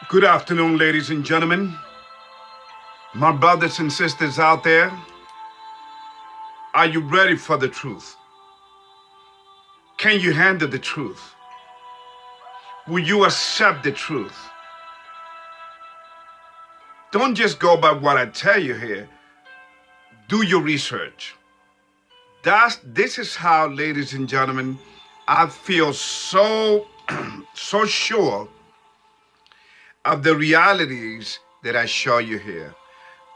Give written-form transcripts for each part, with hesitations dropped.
Good afternoon, ladies and gentlemen. My brothers and sisters out there, are you ready for the truth? Can you handle the truth? Will you accept the truth? Don't just go by what I tell you here. Do your research. This is how, ladies and gentlemen, I feel so sure of the realities that I show you here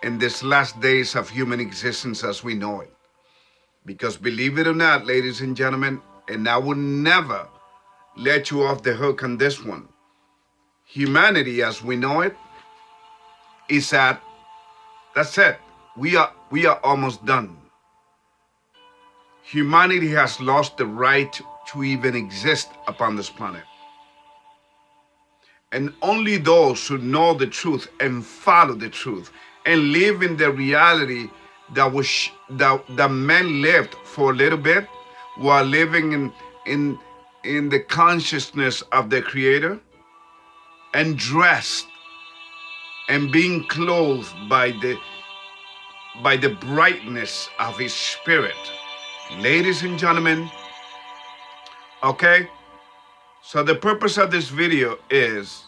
in these last days of human existence as we know it. Because believe it or not, ladies and gentlemen, and I will never let you off the hook on this one. Humanity as we know it is that's it. We are almost done. Humanity has lost the right to even exist upon this planet. And only those who know the truth and follow the truth and live in the reality that men lived for a little bit while living in the consciousness of the Creator and dressed and being clothed by the brightness of His Spirit. Ladies and gentlemen, okay? So the purpose of this video is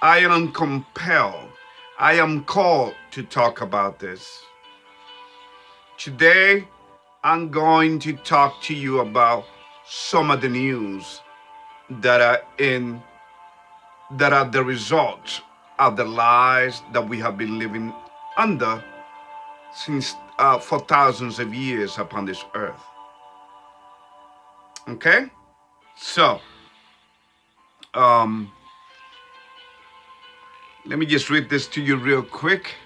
I am compelled, I am called to talk about this. Today, I'm going to talk to you about some of the news that are the result of the lies that we have been living under since for thousands of years upon this earth. Okay? So, let me just read this to you real quick.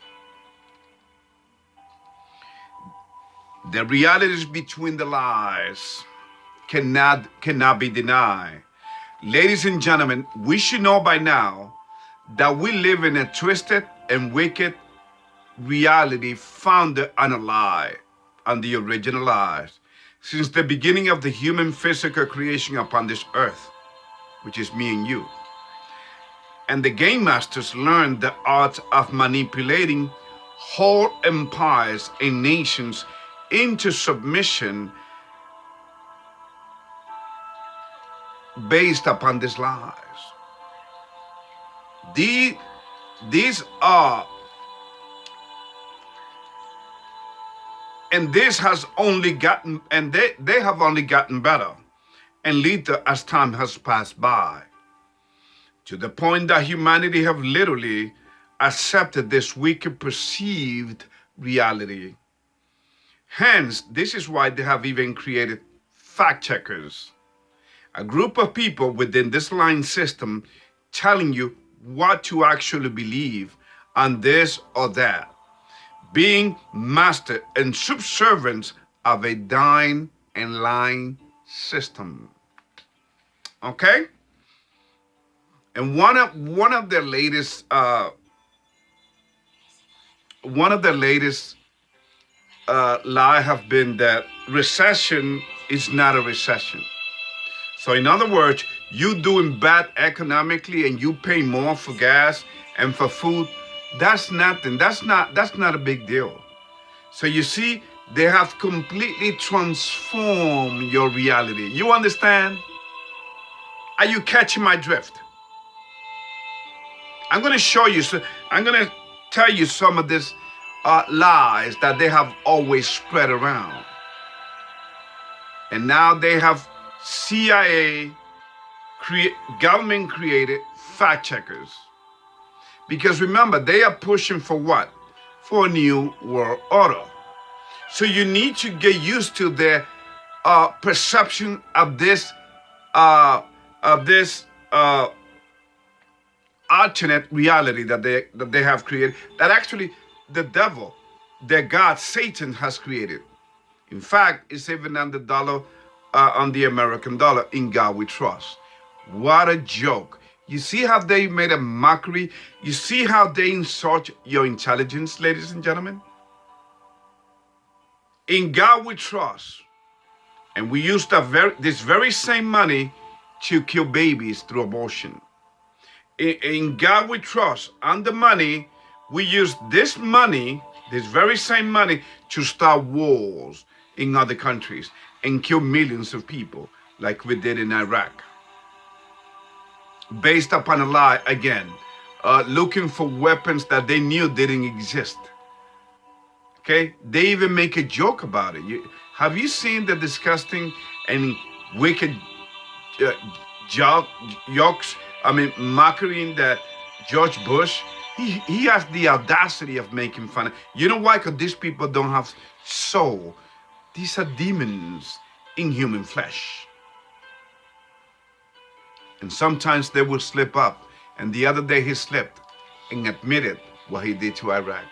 The realities between the lies cannot be denied. Ladies and gentlemen, we should know by now that we live in a twisted and wicked reality founded on a lie, on the original lies, since the beginning of the human physical creation upon this earth, which is me and you. And the game masters learned the art of manipulating whole empires and nations into submission based upon these lies. These are, and this has only gotten, and they have only gotten better and later as time has passed by, to the point that humanity have literally accepted this wicked perceived reality. Hence, this is why they have even created fact checkers, a group of people within this line system telling you what to actually believe on this or that, being master and subservients of a dying and lying system. Okay? And one of the latest lie have been that recession is not a recession. So in other words, you doing bad economically and you pay more for gas and for food, that's nothing. That's not a big deal. So you see, they have completely transformed your reality. You understand? Are you catching my drift? I'm going to show you, I'm going to tell you some of these lies that they have always spread around. And now they have CIA, government created fact checkers. Because remember, they are pushing for what? For a new world order. So you need to get used to their perception of this alternate reality that they have created, that actually the devil, their God, Satan, has created. In fact, it's even on the dollar, on the American dollar, in God we trust. What a joke. You see how they made a mockery? You see how they insult your intelligence, ladies and gentlemen? In God we trust. And we used this very same money to kill babies through abortion. In God we trust. And the money, we use this money, this very same money, to start wars in other countries and kill millions of people like we did in Iraq. Based upon a lie again, looking for weapons that they knew didn't exist. Okay, they even make a joke about it. Have you seen the disgusting and wicked uh, jokes? I mean, mocking that George Bush. He has the audacity of making fun of. You know why? Because these people don't have soul. These are demons in human flesh. And sometimes they will slip up. And the other day he slipped and admitted what he did to Iraq.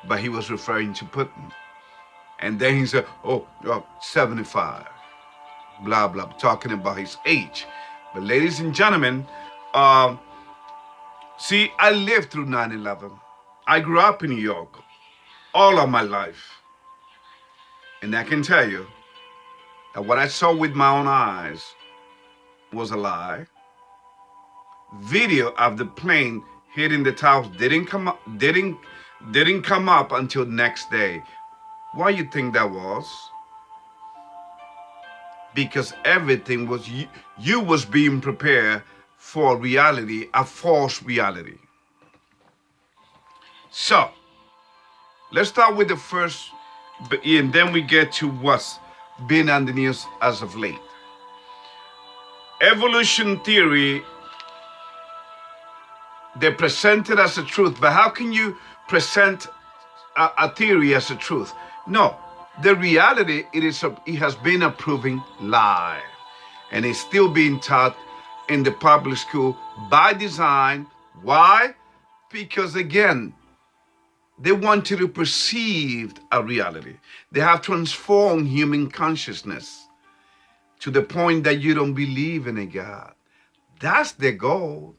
But he was referring to Putin. And then he said, oh, 75, blah, blah, talking about his age. But ladies and gentlemen, see, I lived through 9/11. I grew up in New York all of my life. And I can tell you that what I saw with my own eyes was a lie. Video of the plane hitting the towers didn't come up until next day. Why you think that was? Because everything was you was being prepared for reality, a false reality. So let's start with the first, and then we get to what's been on the news as of late. Evolution theory, they present it as a truth, but how can you present a theory as a truth? No, the reality, it has been a proven lie, and it's still being taught in the public school by design. Why? Because again, they want you to perceive a reality. They have transformed human consciousness to the point that you don't believe in a God. That's their goal.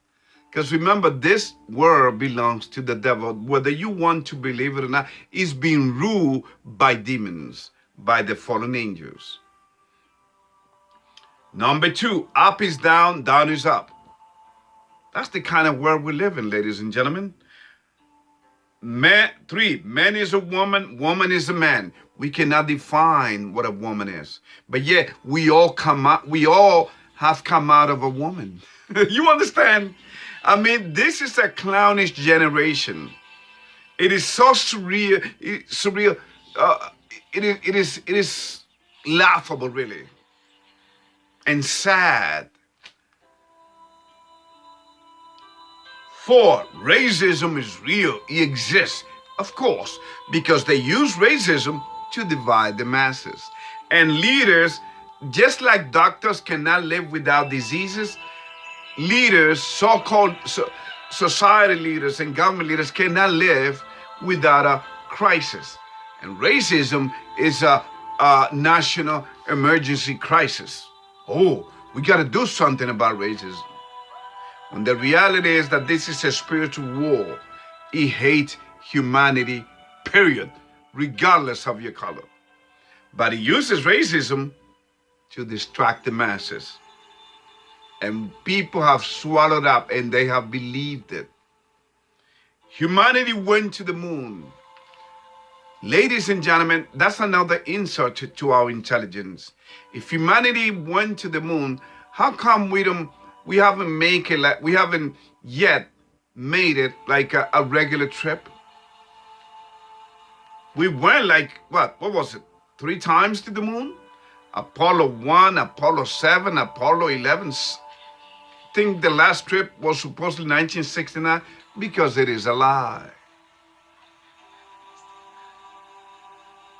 Because remember, this world belongs to the devil. Whether you want to believe it or not, it's being ruled by demons, by the fallen angels. Number 2, up is down, down is up. That's the kind of world we live in, ladies and gentlemen. 3, man is a woman, woman is a man. We cannot define what a woman is. But yet, we all have come out of a woman. You understand? I mean, this is a clownish generation. It is so surreal. It is laughable, really, and sad. 4, racism is real. It exists, of course, because they use racism to divide the masses. And leaders, just like doctors cannot live without diseases, leaders, so-called society leaders and government leaders cannot live without a crisis. And racism is a national emergency crisis. Oh, we got to do something about racism. When the reality is that this is a spiritual war. It hates humanity, period, regardless of your color. But it uses racism to distract the masses. And people have swallowed up and they have believed it. Humanity went to the moon. Ladies and gentlemen, that's another insult to our intelligence. If humanity went to the moon, how come we haven't yet made it like a regular trip? We went like, what was it? 3 times to the moon? Apollo 1, Apollo 7, Apollo 11. I think the last trip was supposedly 1969, because it is a lie.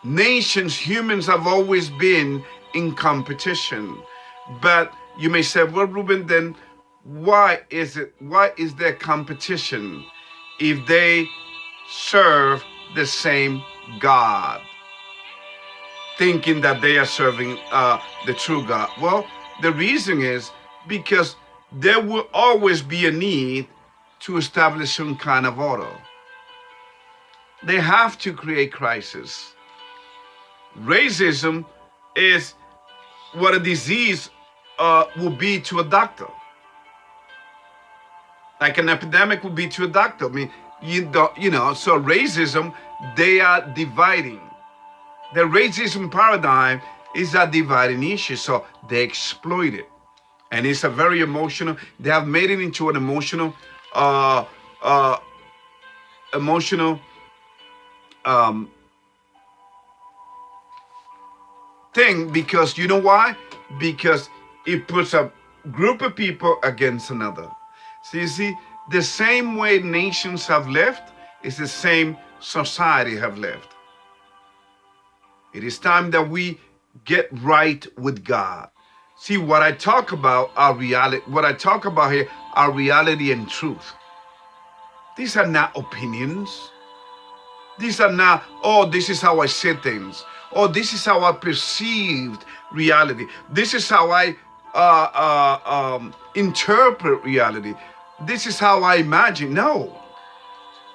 Nations, humans have always been in competition. But you may say, well, Ruben, then why is there competition if they serve the same God, thinking that they are serving the true God? Well, the reason is because there will always be a need to establish some kind of order. They have to create crisis. Racism is what a disease will be to a doctor. Like an epidemic would be to a doctor. I mean, so racism, they are dividing. The racism paradigm is a dividing issue, so they exploit it. And it's a very emotional, they have made it into an uh, uh, emotional um, thing, because you know why? Because it puts a group of people against another. So you see, the same way nations have lived is the same society have lived. It is time that we get right with God. See, what I talk about are reality. What I talk about here are reality and truth. These are not opinions. These are not, oh, this is how I see things. Oh, this is how I perceived reality. This is how I interpret reality. This is how I imagine. No,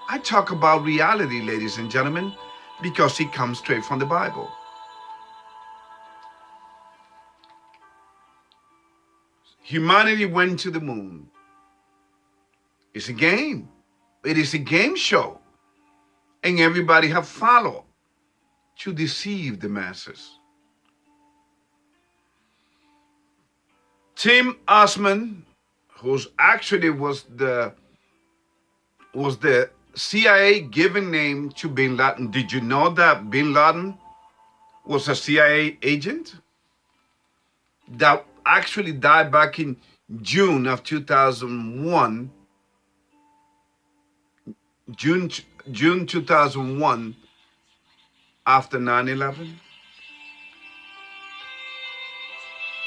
I talk about reality, ladies and gentlemen, because it comes straight from the Bible. Humanity went to the moon. It's a game. It is a game show. And everybody have followed to deceive the masses. Tim Osman, who's actually was the CIA given name to Bin Laden. Did you know that Bin Laden was a CIA agent that actually died back in June of 2001? June 2001, after 9/11,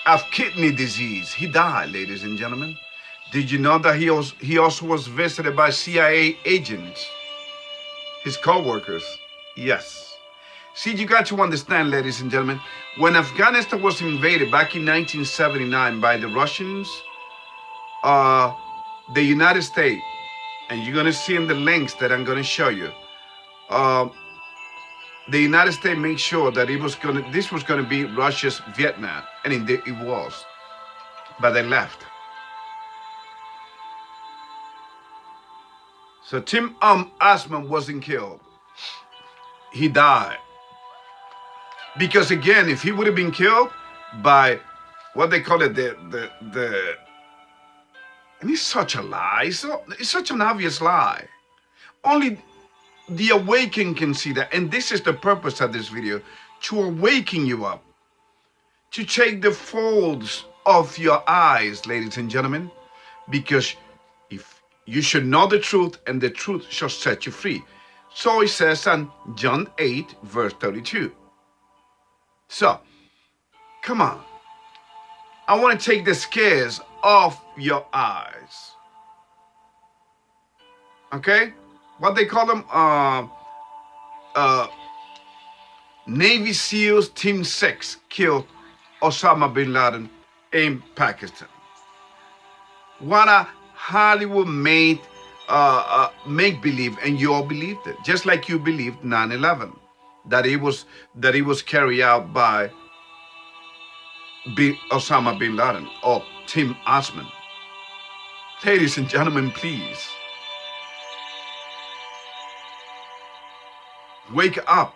of kidney disease. He died, ladies and gentlemen. Did you know that he also was visited by CIA agents, his co-workers? Yes. See, you got to understand, ladies and gentlemen, when Afghanistan was invaded back in 1979 by the Russians, the United States, and you're going to see in the links that I'm going to show you, the United States made sure that this was going to be Russia's Vietnam, and indeed it was, but they left. So Tim Osman wasn't killed. He died. Because again, if he would have been killed by what they call it, and it's such a lie. It's such an obvious lie. Only the awakened can see that. And this is the purpose of this video, to awaken you up, to take the folds off your eyes, ladies and gentlemen, because if you should know the truth, and the truth shall set you free. So it says in John 8, verse 32. So, come on. I want to take the scales off your eyes. Okay? What they call them? Navy SEALs Team 6 killed Osama bin Laden in Pakistan. What a Hollywood-made make-believe, and you all believed it, just like you believed 9/11, that it was carried out by Osama bin Laden or Tim Osman. Ladies and gentlemen, please wake up.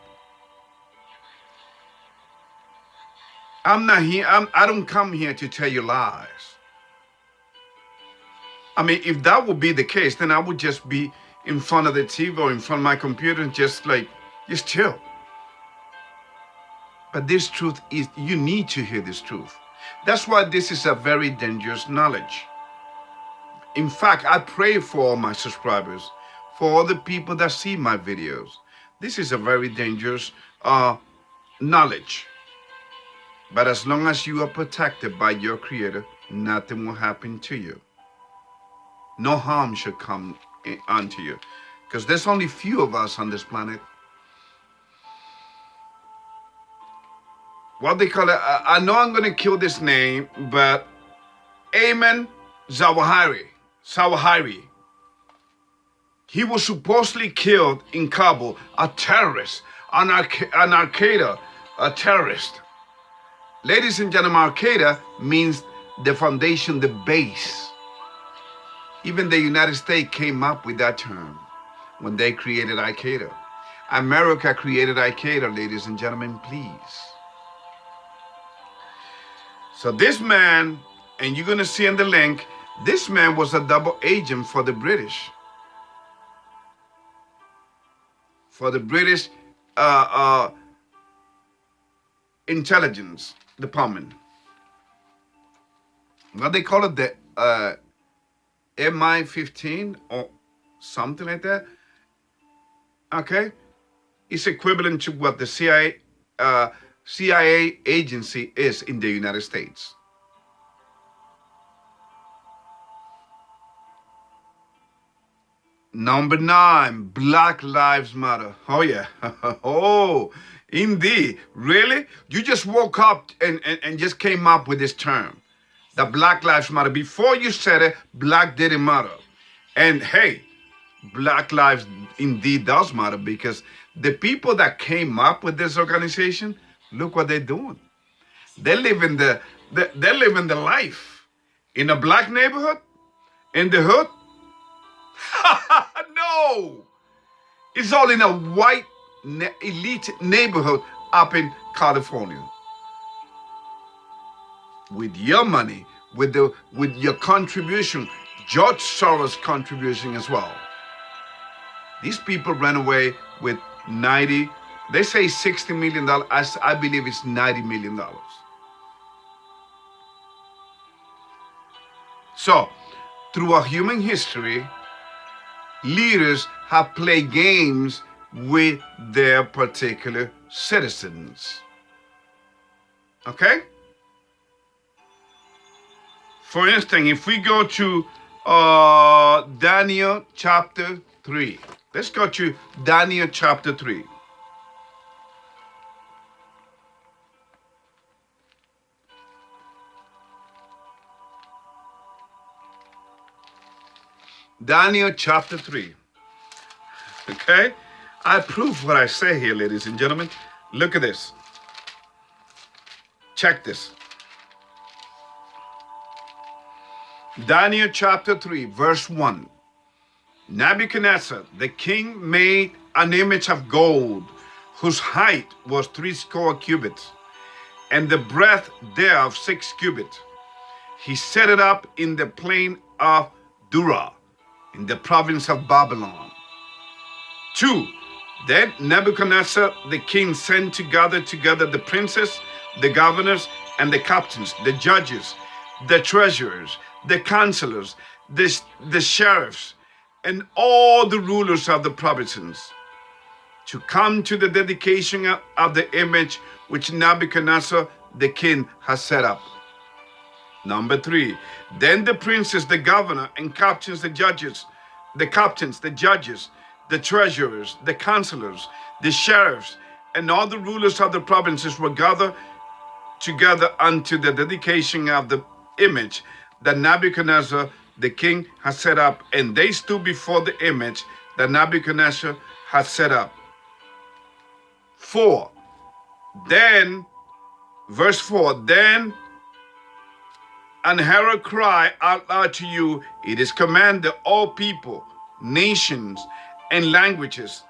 I'm not here. I don't come here to tell you lies. I mean, if that would be the case, then I would just be in front of the TV or in front of my computer and just chill. But this truth is, you need to hear this truth. That's why this is a very dangerous knowledge. In fact, I pray for all my subscribers, for all the people that see my videos. This is a very dangerous knowledge. But as long as you are protected by your Creator, nothing will happen to you. No harm should come unto you, because there's only few of us on this planet. What they call it, I know I'm going to kill this name, but Ayman Zawahiri. He was supposedly killed in Kabul, a terrorist, an Al-Qaeda, a terrorist. Ladies and gentlemen, Al-Qaeda means the foundation, the base. Even the United States came up with that term when they created Al-Qaeda. America created Al-Qaeda, ladies and gentlemen, please. So this man, and you're going to see in the link, this man was a double agent for the British. For the British intelligence department. What they call it, the MI-15 or something like that. Okay? It's equivalent to what the CIA agency is in the United States. Number 9, Black Lives Matter. Oh, yeah. Oh, indeed. Really? You just woke up and just came up with this term, the Black Lives Matter. Before you said it, black didn't matter. And hey, Black lives indeed does matter, because the people that came up with this organization, look what they're doing. They're living they're living the life in a black neighborhood, in the hood. No, it's all in a white elite neighborhood up in California. With your money, with your contribution, George Soros' contribution as well. These people ran away with 90, they say $60 million. I believe it's $90 million. So, throughout human history, leaders have played games with their particular citizens. Okay? For instance, if we go to Daniel chapter 3. Let's go to Daniel chapter 3. Daniel chapter 3. Okay? I prove what I say here, ladies and gentlemen. Look at this. Check this. Daniel chapter 3, verse 1. Nebuchadnezzar, the king, made an image of gold, whose height was 60 cubits, and the breadth thereof 6 cubits. He set it up in the plain of Dura, in the province of Babylon. 2. Then Nebuchadnezzar the king sent to gather together the princes, the governors, and the captains, the judges, the treasurers, the counselors, the sheriffs, and all the rulers of the provinces, to come to the dedication of the image which Nebuchadnezzar the king has set up. Number 3. Then the princes, the governor, and captains, the judges, the captains, the judges, the treasurers, the counselors, the sheriffs, and all the rulers of the provinces were gathered together unto the dedication of the image that Nebuchadnezzar the king has set up, and they stood before the image that Nebuchadnezzar had set up. 4. Then, verse 4, then an herald cry out loud to you, it is commanded, all people, nations, and languages.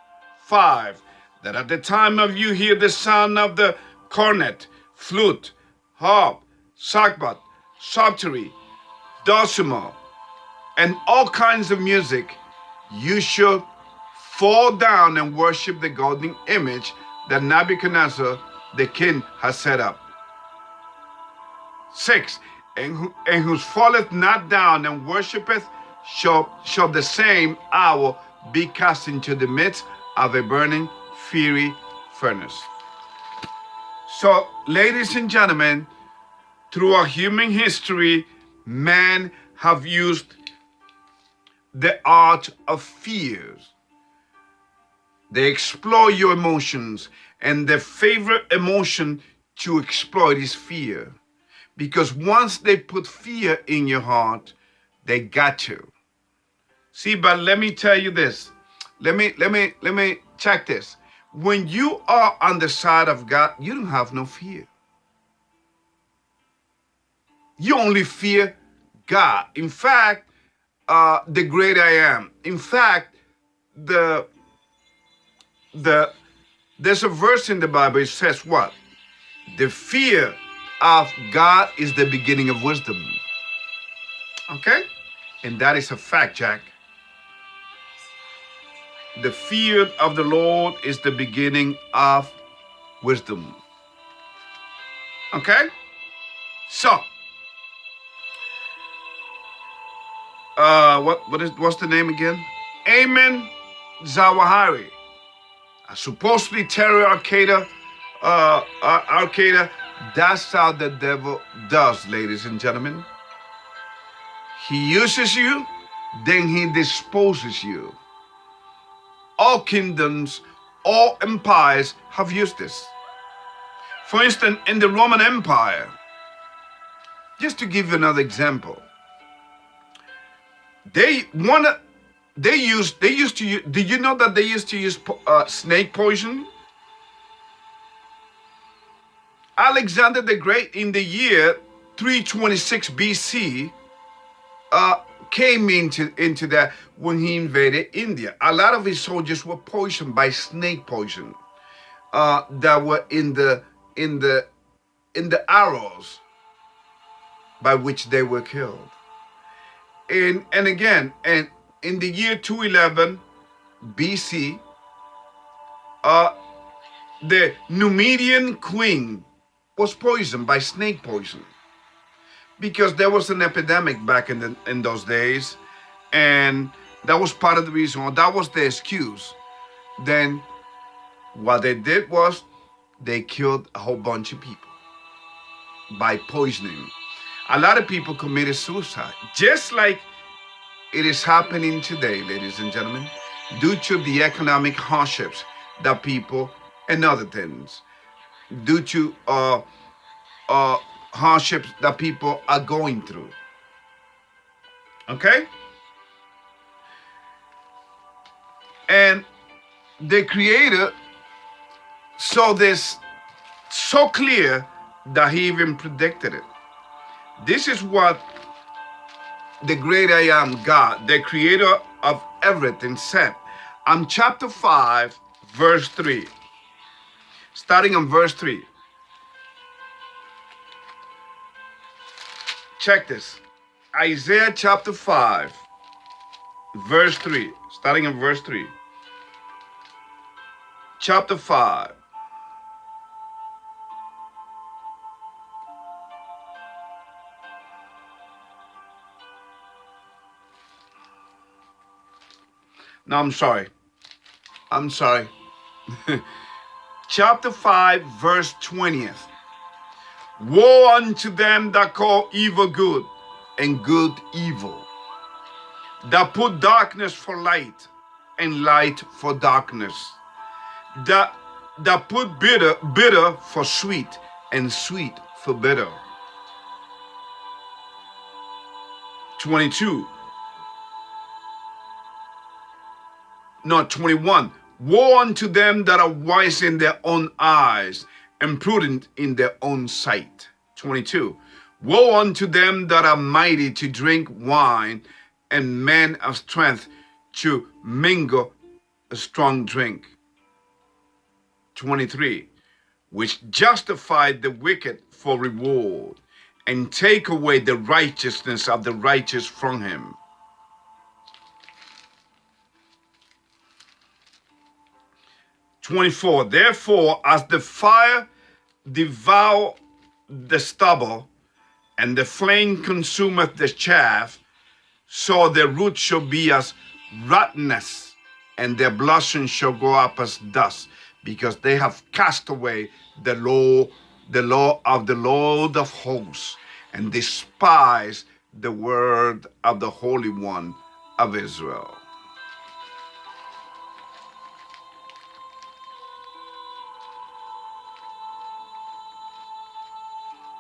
5. That at the time of you hear the sound of the cornet, flute, harp, sackbut, psaltery, dulcimer, and all kinds of music, you should fall down and worship the golden image that Nebuchadnezzar the king has set up. 6. And whose falleth not down and worshipeth shall the same hour be cast into the midst of a burning fiery furnace. So, ladies and gentlemen, throughout human history, men have used the art of fears. They exploit your emotions, and their favorite emotion to exploit is fear. Because once they put fear in your heart, they got you. See, but let me tell you this. Let me check this. When you are on the side of God, you don't have no fear. You only fear God. In fact, the great I am. In fact, the the there's a verse in the Bible. It says what? The fear of God is the beginning of wisdom. Okay? And that is a fact, Jack. The fear of the Lord is the beginning of wisdom. Okay? So, what's the name again? Amen Zawahiri. A supposedly terror Al-Qaeda. That's how the devil does, ladies and gentlemen. He uses you, then he disposes you. All kingdoms, all empires have used this. For instance, in the Roman Empire, just to give you another example, they used to use, did you know that they used to use snake poison? Alexander the Great in the year 326 BC came into that when he invaded India. A lot of his soldiers were poisoned by snake poison that were in the arrows by which they were killed. And again, and in the year 211 BC, the Numidian queen was poisoned by snake poison because there was an epidemic back in those days, and that was part of the reason, or that was the excuse. Then what they did was they killed a whole bunch of people by poisoning. A lot of people committed suicide, just like it is happening today, ladies and gentlemen, due to the economic hardships that people and other things, due to hardships that people are going through. Okay? And the Creator saw this so clear that he even predicted it. This is what the great I am, God, the creator of everything, said. Chapter 5, verse 3. Starting on verse 3. Check this. Isaiah chapter 5, verse 3. Starting on verse 3. Chapter 5. No, I'm sorry. Chapter 5, verse 20th. Woe unto them that call evil good and good evil, that put darkness for light and light for darkness, that put bitter for sweet and sweet for bitter. 21. Woe unto them that are wise in their own eyes and prudent in their own sight. 22. Woe unto them that are mighty to drink wine and men of strength to mingle a strong drink. 23. Which justify the wicked for reward and take away the righteousness of the righteous from him. 24. Therefore, as the fire devour the stubble, and the flame consumeth the chaff, so their roots shall be as rottenness, and their blossom shall go up as dust, because they have cast away the law of the Lord of hosts, and despise the word of the Holy One of Israel.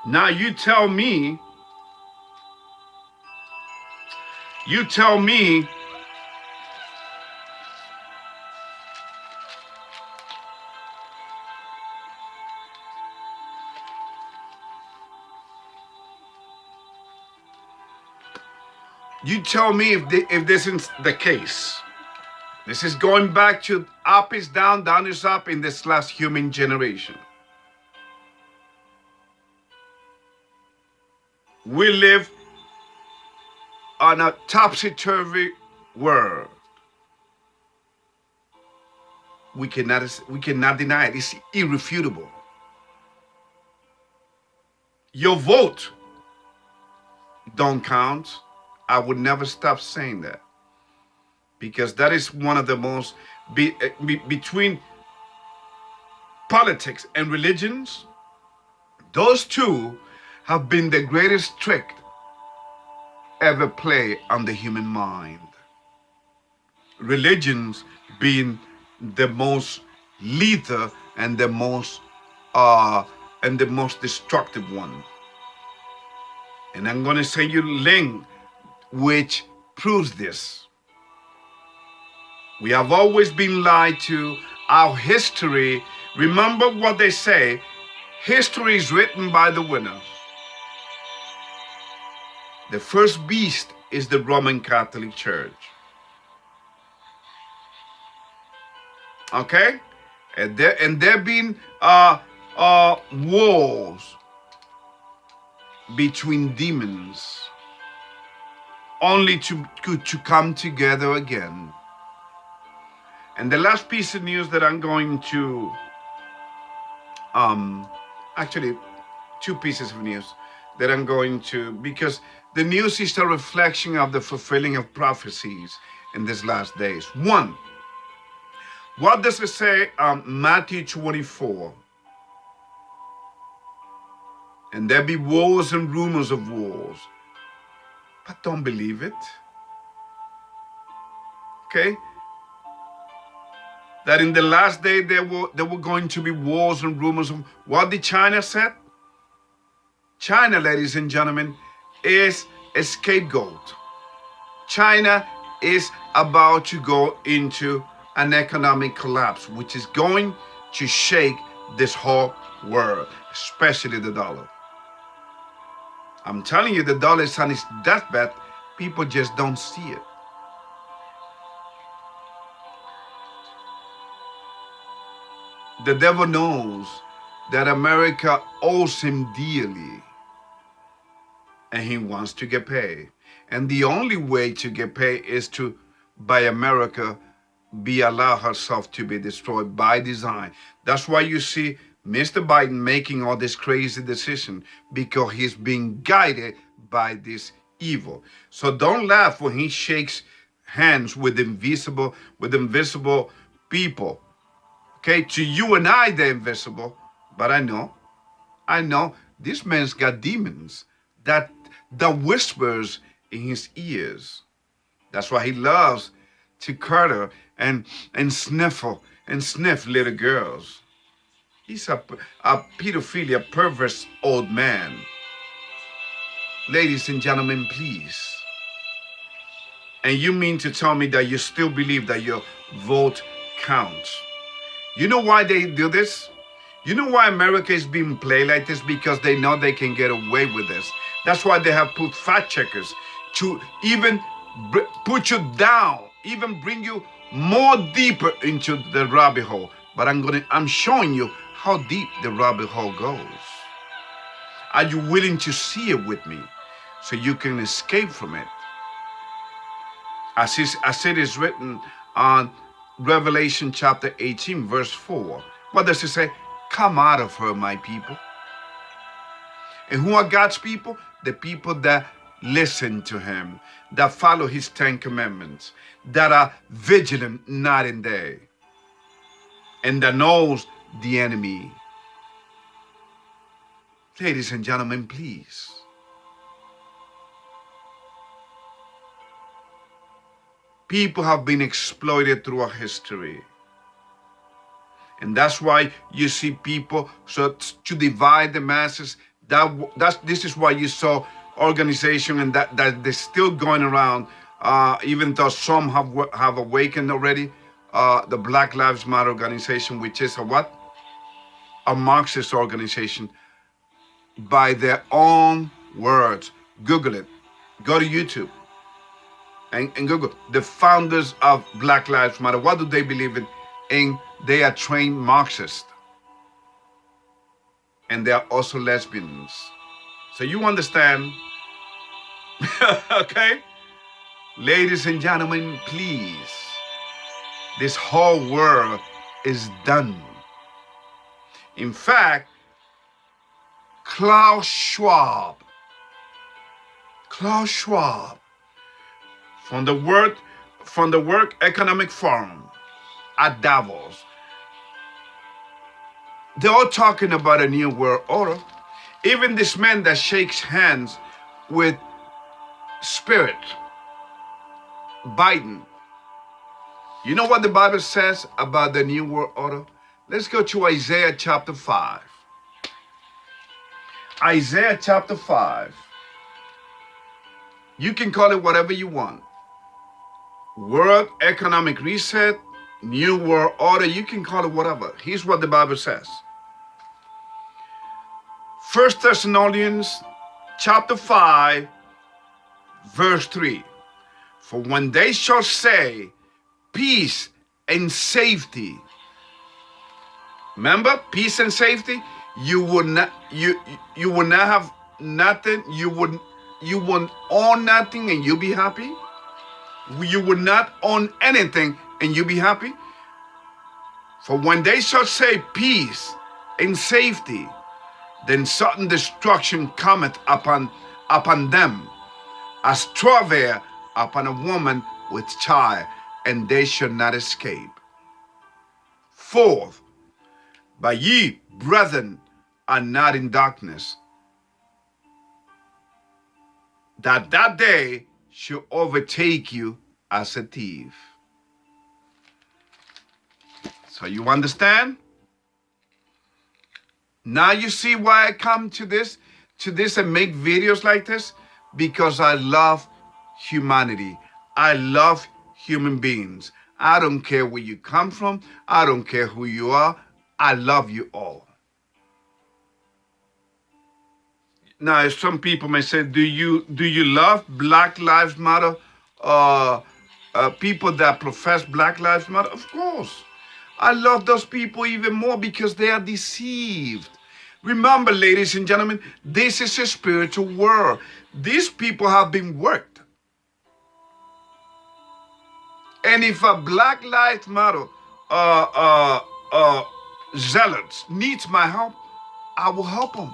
Now you tell me, You tell me if this is the case. This is going back to up is down, down is up in this last human generation. We live on a topsy-turvy world. We cannot deny it. It's irrefutable. Your vote don't count. I would never stop saying that, because that is one of the most between politics and religions. Those two have been the greatest trick ever played on the human mind. Religions being the most lethal and the most destructive one. And I'm going to send you a link which proves this. We have always been lied to. Our history, remember what they say, history is written by the winners. The first beast is the Roman Catholic Church. Okay? And there been wars between demons only to come together again. And the last piece of news that I'm going to actually two pieces of news that I'm going to, because the news is a reflection of the fulfilling of prophecies in these last days. One, what does it say? Matthew 24. And there be wars and rumors of wars, but don't believe it. Okay? That in the last day there were going to be wars and rumors of what did China said? China, ladies and gentlemen, is a scapegoat. China is about to go into an economic collapse, which is going to shake this whole world, especially the dollar. I'm telling you, the dollar is on its deathbed. People just don't see it. The devil knows that America owes him dearly, and he wants to get paid. And the only way to get paid is to, by America, allow herself to be destroyed by design. That's why you see Mr. Biden making all this crazy decision, because he's being guided by this evil. So don't laugh when he shakes hands with invisible people. Okay, to you and I, they're invisible, but I know this man's got demons that whispers in his ears. That's why he loves to cuddle and sniff little girls. He's a pedophilia, perverse old man. Ladies and gentlemen, please. And you mean to tell me that you still believe that your vote counts? You know why they do this? You know why America is being played like this? Because they know they can get away with this. That's why they have put fact checkers to even put you down, even bring you more deeper into the rabbit hole. But I'm showing you how deep the rabbit hole goes. Are you willing to see it with me so you can escape from it? As it is written on Revelation chapter 18, verse 4. What does it say? Come out of her, my people. And who are God's people? The people that listen to him, that follow his 10 commandments, that are vigilant night and day, and that knows the enemy. Ladies and gentlemen, please. People have been exploited throughout history. And that's why you see people, so to divide the masses, this is why you saw organization and that they're still going around, even though some have awakened already, the Black Lives Matter organization, which is a what? A Marxist organization, by their own words. Google it. Go to YouTube. and Google the founders of Black Lives Matter. What do they believe in? And they are trained Marxists. And they are also lesbians. So you understand, okay? Ladies and gentlemen, please. This whole world is done. In fact, Klaus Schwab, from the World Economic Forum at Davos, they're all talking about a new world order. Even this man that shakes hands with Spirit, Biden. You know what the Bible says about the new world order? Let's go to Isaiah chapter 5. Isaiah chapter 5. You can call it whatever you want. World Economic Reset, New World Order, you can call it whatever. Here's what the Bible says. 1 Thessalonians chapter 5, verse 3. For when they shall say peace and safety. Remember, peace and safety? You would not have nothing, you wouldn't own nothing and you be happy. You would not own anything and you be happy. For when they shall say peace and safety, then sudden destruction cometh upon them, as travail upon a woman with child, and they shall not escape. Fourth, but ye, brethren, are not in darkness, that day shall overtake you as a thief. So you understand? Now you see why I come to this and make videos like this? Because I love humanity. I love human beings. I don't care where you come from. I don't care who you are. I love you all. Now, some people may say, do you love Black Lives Matter? People that profess Black Lives Matter? Of course. I love those people even more because they are deceived. Remember, ladies and gentlemen, this is a spiritual world. These people have been worked. And if a Black Lives Matter zealots needs my help, I will help them.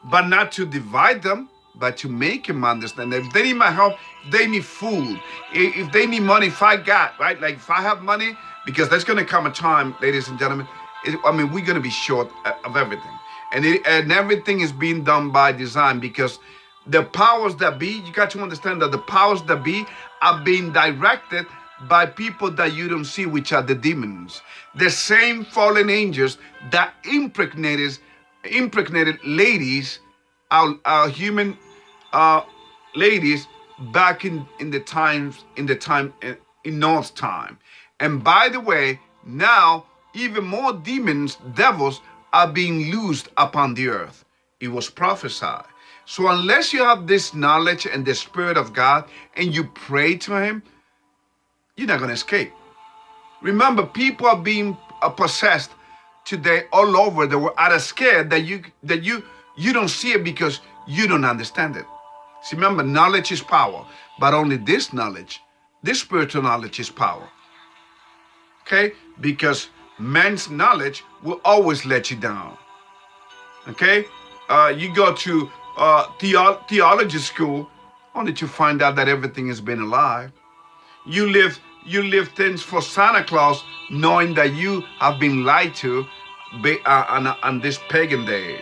But not to divide them, but to make them understand that if they need my help, if they need food, if they need money, if I got, right? Like if I have money, because there's going to come a time, ladies and gentlemen, we're going to be short of everything. And everything is being done by design, because the powers that be, you got to understand that the powers that be are being directed by people that you don't see, which are the demons. The same fallen angels that impregnated ladies, our human ladies back in Noah's time. And by the way, now even more demons, devils are being loosed upon the earth. It was prophesied. So unless you have this knowledge and the Spirit of God and you pray to Him, you're not going to escape. Remember, people are being possessed today all over the world out of scared that you don't see it because you don't understand it. See, remember, knowledge is power, but only this knowledge, this spiritual knowledge is power. Okay? Because man's knowledge will always let you down. Okay? You go to theology school only to find out that everything has been a lie. You live things for Santa Claus knowing that you have been lied to on these pagan days.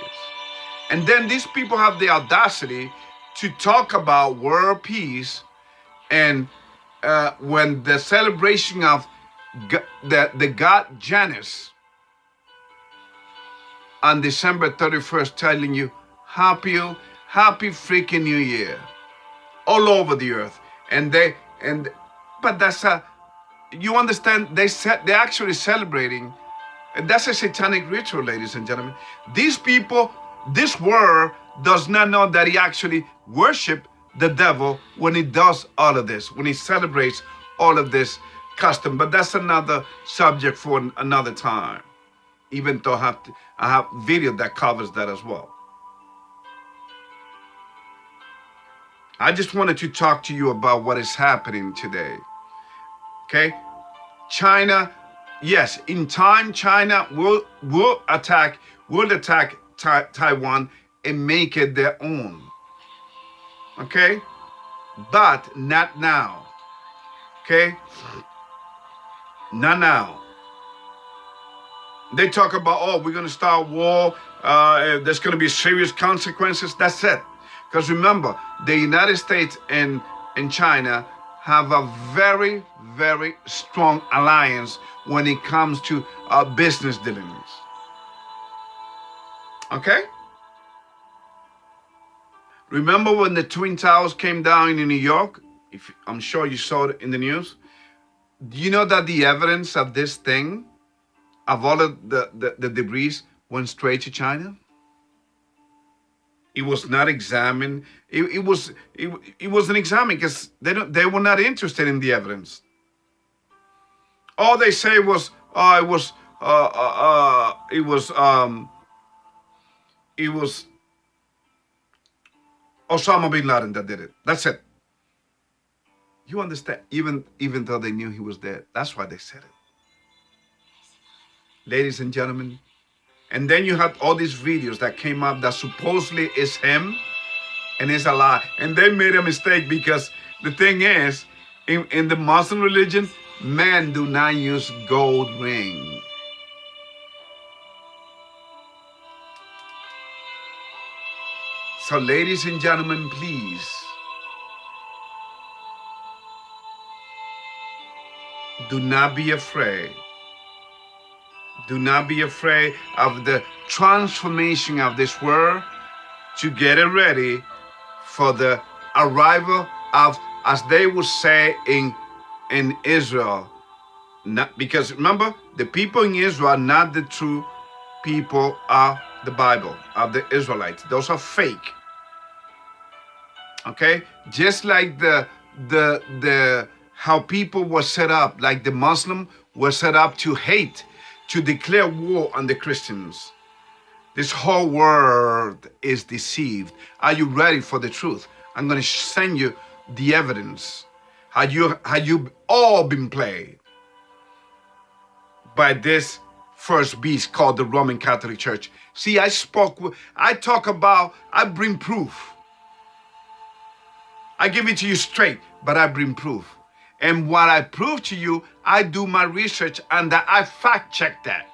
And then these people have the audacity to talk about world peace, and when the celebration of the god Janus on December 31st, telling you happy freaking New Year all over the earth, but that's you understand, they're actually celebrating, and that's a satanic ritual, ladies and gentlemen. These people, this world does not know that he actually worship the devil when he does all of this, when he celebrates all of this custom. But that's another subject for another time. Even though I have video that covers that as well. I just wanted to talk to you about what is happening today. Okay? China, yes, in time, China will attack Taiwan and make it their own. Okay? But not now. Okay? Not now. They talk about, oh, we're going to start war. There's going to be serious consequences. That's it. Because remember, the United States and China have a very, very strong alliance when it comes to business dealings. Okay? Remember when the Twin Towers came down in New York? I'm sure you saw it in the news. Do you know that the evidence of this thing, of all of the debris, went straight to China? It was not examined. It wasn't examined because they were not interested in the evidence. All they say was, it was Osama bin Laden that did it. That's it. You understand? Even though they knew he was dead, that's why they said it. Ladies and gentlemen, and then you had all these videos that came up that supposedly is him, and it's a lie. And they made a mistake because the thing is, in the Muslim religion, men do not use gold ring. So ladies and gentlemen, please, do not be afraid. Do not be afraid of the transformation of this world, to get it ready for the arrival of, as they would say in Israel. Not, because remember, the people in Israel are not the true people of the Bible, of the Israelites. Those are fake. Okay? Just like the how people were set up, like the Muslim were set up to hate, to declare war on the Christians. This whole world is deceived. Are you ready for the truth? I'm going to send you the evidence. Had you all been played by this first beast called the Roman Catholic Church? See, I bring proof. I give it to you straight, but I bring proof. And what I prove to you, I do my research and I fact check that.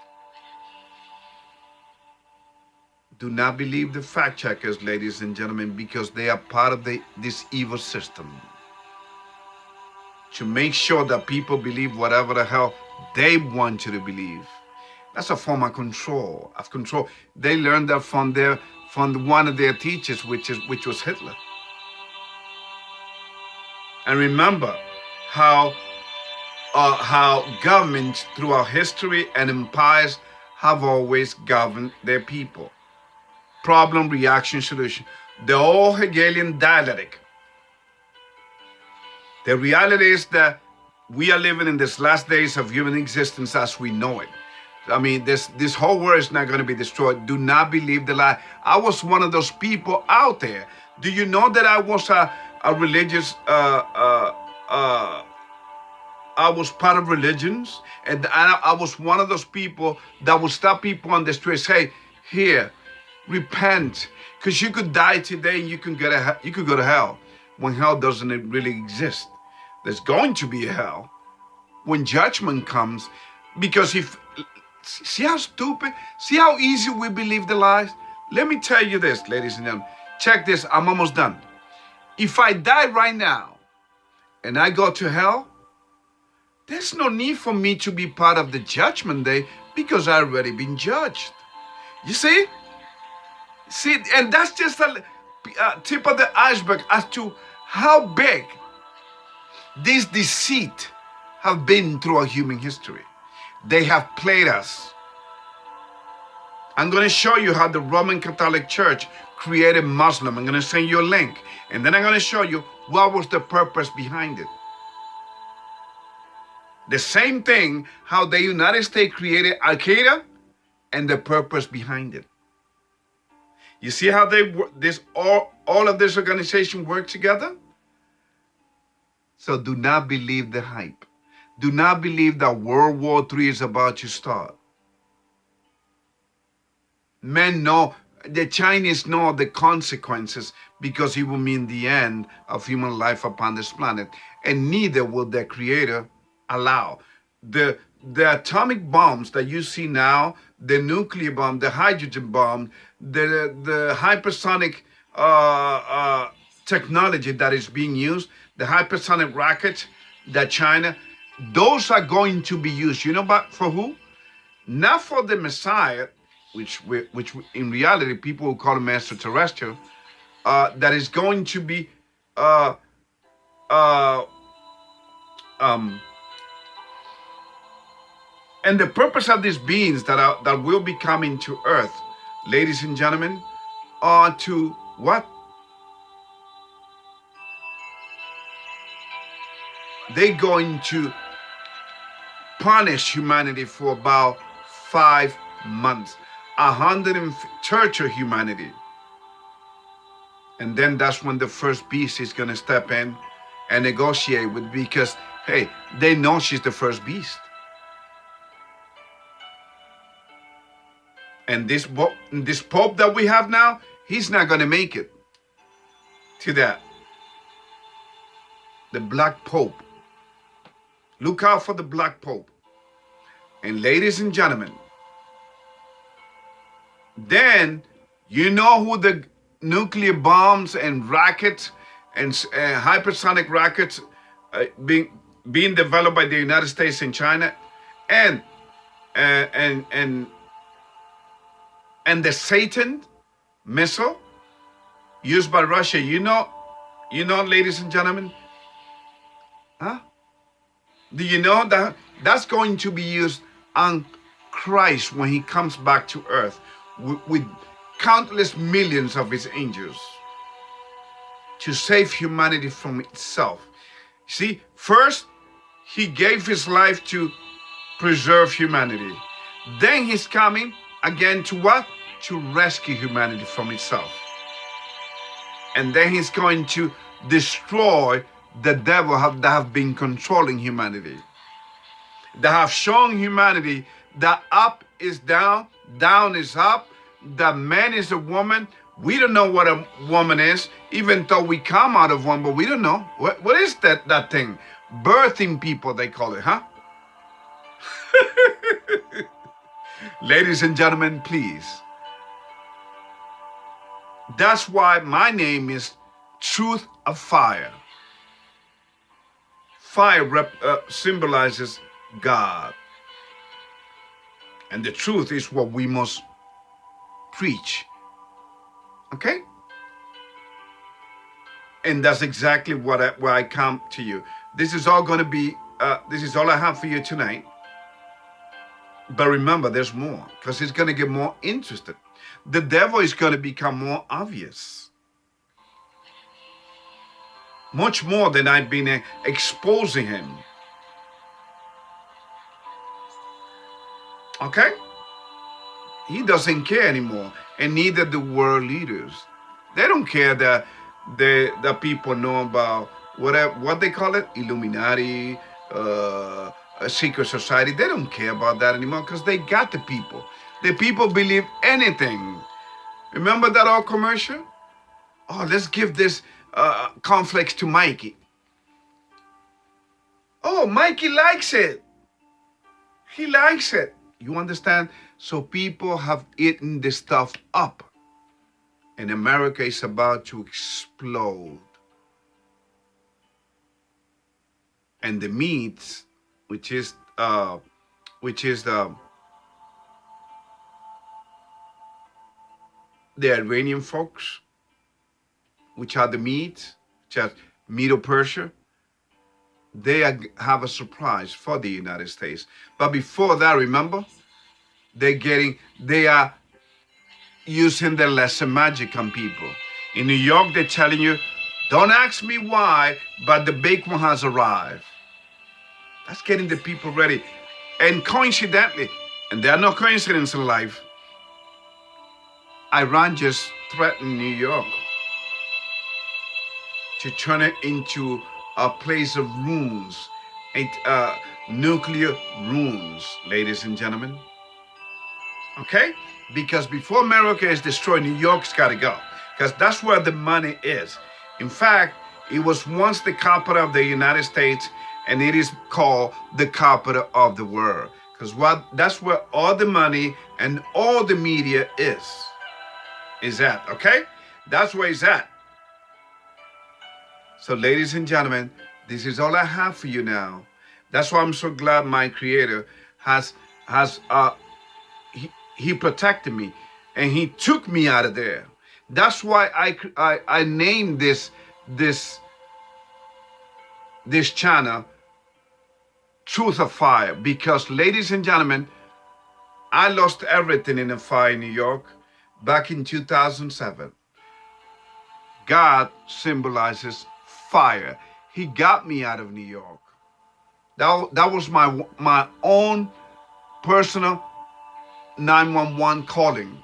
Do not believe the fact checkers, ladies and gentlemen, because they are part of this evil system. To make sure that people believe whatever the hell they want you to believe. That's a form of control. They learned that from one of their teachers, which was Hitler. And remember how governments throughout history and empires have always governed their people. Problem, reaction, solution. The old Hegelian dialectic. The reality is that we are living in these last days of human existence as we know it. I mean, this whole world is not going to be destroyed. Do not believe the lie. I was one of those people out there. Do you know that I was a religious, I was part of religions, and I was one of those people that would stop people on the streets, say, here, repent, because you could die today and you could go to hell, when hell doesn't really exist. There's going to be a hell when judgment comes, because see how stupid, see how easy we believe the lies? Let me tell you this, ladies and gentlemen. Check this, I'm almost done. If I die right now and I go to hell, there's no need for me to be part of the judgment day because I've already been judged. You see? See, and that's just a tip of the iceberg as to how big this deceit have been throughout human history. They have played us. I'm going to show you how the Roman Catholic Church created Muslim. I'm going to send you a link. And then I'm going to show you what was the purpose behind it. The same thing, how the United States created Al-Qaeda and the purpose behind it. You see how all of this organization work together? So do not believe the hype. Do not believe that World War III is about to start. Men know, the Chinese know the consequences because it will mean the end of human life upon this planet. And neither will their creator allow. The atomic bombs that you see now, the nuclear bomb, the hydrogen bomb, the hypersonic technology that is being used, the hypersonic rockets that China, those are going to be used. You know for who? Not for the Messiah, which in reality people will call him extraterrestrial, that is going to be and the purpose of these beings that will be coming to earth, ladies and gentlemen, are to what? They're going to punish humanity for about 5 months, torture humanity. And then that's when the first beast is going to step in and negotiate with, because, hey, they know she's the first beast. And this Pope that we have now, he's not going to make it to that. The Black Pope. Look out for the Black Pope. And ladies and gentlemen, then you know who the nuclear bombs and rockets and hypersonic rockets being developed by the United States and China, and the Satan missile used by Russia. You know, ladies and gentlemen, huh? Do you know that that's going to be used on Christ when he comes back to earth with countless millions of his angels to save humanity from itself? See, first, he gave his life to preserve humanity. Then he's coming again to what? To rescue humanity from itself. And then he's going to destroy the devil that have been controlling humanity. That have shown humanity that up is down, down is up, that man is a woman. We don't know what a woman is, even though we come out of one, but we don't know. What is that thing? Birthing people, they call it, huh? Ladies and gentlemen, please. That's why my name is Truth of Fire. Fire symbolizes God. And the truth is what we must preach. Okay? And that's exactly where I come to you. This is all going to be, this is all I have for you tonight. But remember, there's more, because it's going to get more interested. The devil is going to become more obvious. Much more than I've been exposing him. Okay? He doesn't care anymore, and neither the world leaders. They don't care that the people know about what they call it, Illuminati, a secret society. They don't care about that anymore because they got the people. The people believe anything. Remember that old commercial? Oh, let's give this cornflakes to Mikey. Oh, Mikey likes it. He likes it. You understand? So people have eaten this stuff up. And America is about to explode. And the meats, which is the Iranian folks, which are the meats, which are Medo-Persia, they have a surprise for the United States. But before that, remember, they are using the lesson magic on people. In New York, they're telling you, don't ask me why, but the big one has arrived. That's getting the people ready. And coincidentally, and there are no coincidences in life, Iran just threatened New York to turn it into a place of ruins, nuclear ruins, ladies and gentlemen. Okay? Because before America is destroyed, New York's got to go. Because that's where the money is. In fact, it was once the capital of the United States, and it is called the capital of the world. Because that's where all the money and all the media is at, okay? That's where it's at. So ladies and gentlemen, this is all I have for you now. That's why I'm so glad my Creator he protected me and he took me out of there. That's why I named this channel Truth of Fire, because ladies and gentlemen, I lost everything in a fire in New York back in 2007. God symbolizes fire. He got me out of New York. That was my own personal 911 calling.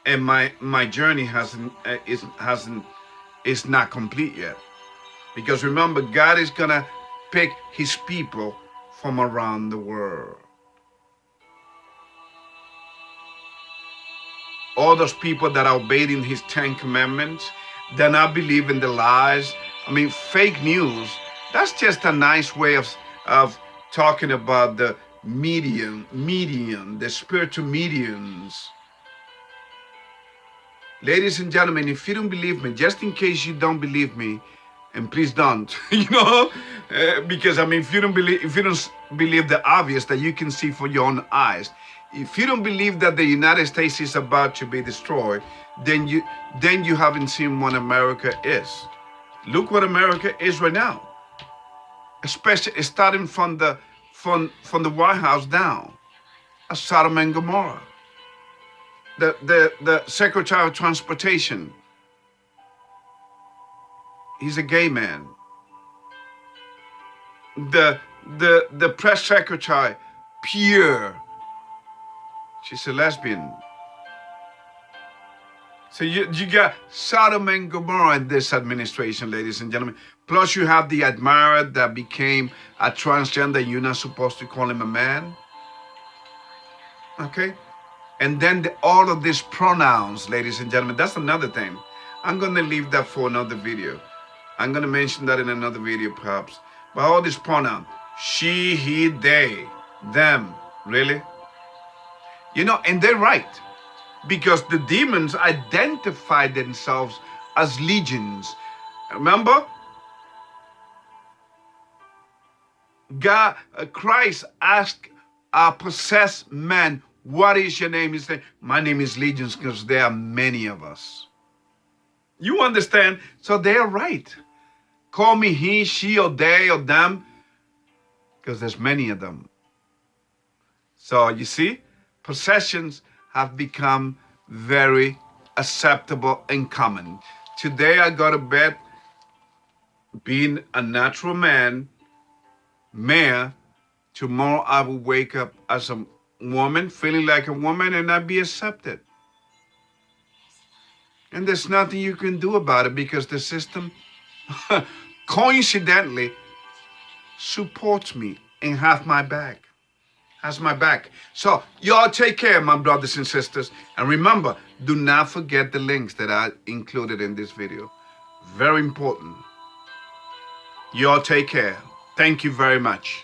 And my journey is not complete yet. Because remember, God is gonna pick his people from around the world. All those people that are obeying his 10 commandments, they're not believing the lies. I mean, fake news, that's just a nice way of talking about the medium, the spiritual mediums. Ladies and gentlemen, if you don't believe me, just in case you don't believe me, and please don't, because I mean, if you don't believe the obvious that you can see for your own eyes, if you don't believe that the United States is about to be destroyed, then you haven't seen what America is. Look what America is right now, especially starting from the White House down, Sodom and Gomorrah. The Secretary of Transportation, he's a gay man. The press secretary, pure, she's a lesbian. So you got Sodom and Gomorrah in this administration, ladies and gentlemen. Plus you have the admirer that became a transgender. You're not supposed to call him a man. Okay? And then all of these pronouns, ladies and gentlemen, that's another thing. I'm going to leave that for another video. I'm going to mention that in another video perhaps. But all these pronouns, she, he, they, them, really? And they're right. Because the demons identify themselves as legions. Remember? Christ asked a possessed man, what is your name? He said, my name is Legions, because there are many of us. You understand? So they're right. Call me he, she, or they, or them, because there's many of them. So you see, possessions have become very acceptable and common. Today I go to bed being a natural man, male. Tomorrow I will wake up as a woman, feeling like a woman, and not be accepted. And there's nothing you can do about it, because the system coincidentally supports me and has my back. So y'all take care, my brothers and sisters. And remember, do not forget the links that I included in this video. Very important. Y'all take care. Thank you very much.